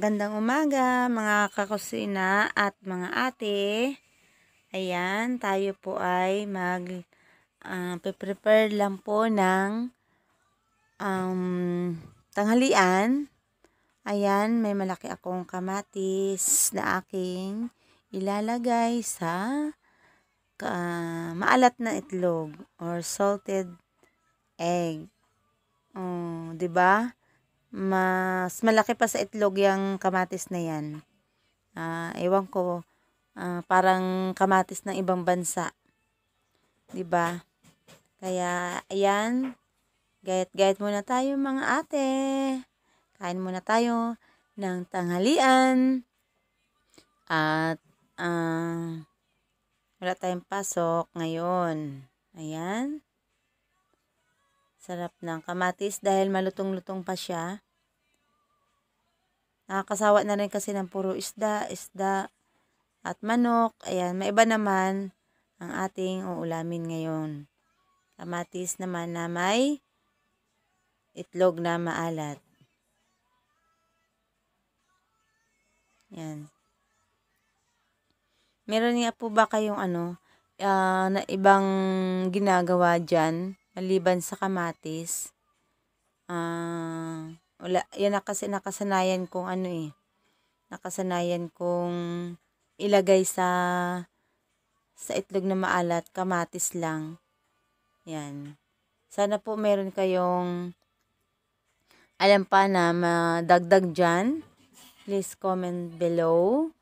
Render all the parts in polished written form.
Gandang umaga mga kakusina at mga ate. Ayan, tayo po ay prepare lang po ng tanghalian. Ayan, may malaki akong kamatis na aking ilalagay sa maalat na itlog or salted egg. Oh, 'di ba? Mas malaki pa sa itlog yung kamatis na yan. Ewan ko, parang kamatis ng ibang bansa. 'Di ba? Kaya, ayan, gayat-gayat muna tayo mga ate. Kain muna tayo ng tanghalian. At, wala tayong pasok ngayon. Ayan. Sarap ng kamatis dahil malutong-lutong pa siya. Nakakasawa na rin kasi ng puro isda at manok. Ayan, may iba naman ang ating uulamin ngayon. Kamatis naman na may itlog na maalat. Yan. Meron nga po ba kayong na ibang ginagawa dyan maliban sa kamatis? Wala, yan na kasi nakasanayan kong nakasanayan kong ilagay sa itlog na maalat, kamatis lang. Yan. Sana po meron kayong alam pa na madagdag dyan. Please comment below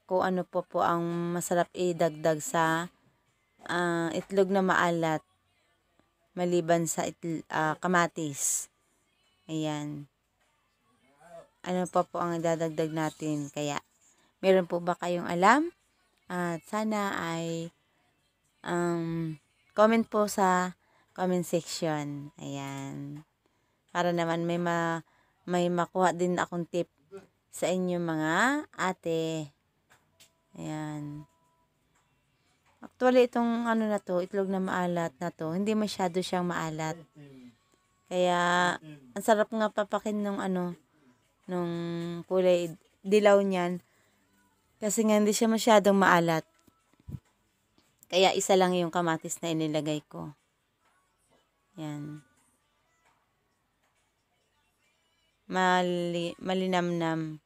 kung ano po ang masarap idagdag sa itlog na maalat maliban sa kamatis. Ayan. Ano pa po ang idadagdag natin? Kaya, meron po ba kayong alam? At sana ay comment po sa comment section. Ayan. Para naman may makuha din akong tip sa inyo mga ate. Ayan. Actually, itong na to, itlog na maalat na to, hindi masyado siyang maalat. Kaya, ang sarap nga papakin nung nung kulay dilaw niyan. Kasi nga hindi siya masyadong maalat. Kaya isa lang yung kamatis na inilagay ko. Yan. Malinamnam.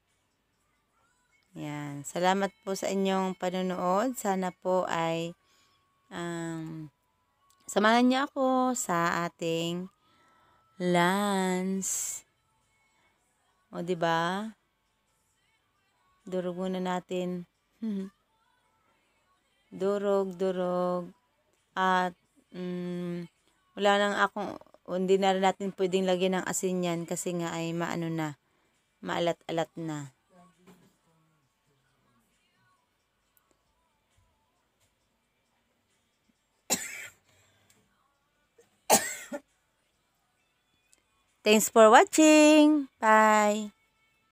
Yan. Salamat po sa inyong panonood. Sana po ay samahan niyo ako sa ating lunch. O, diba? Durog muna natin. Durog. At, wala nang hindi na rin natin pwedeng lagyan ng asin yan kasi nga ay maalat-alat na. Thanks for watching. Bye.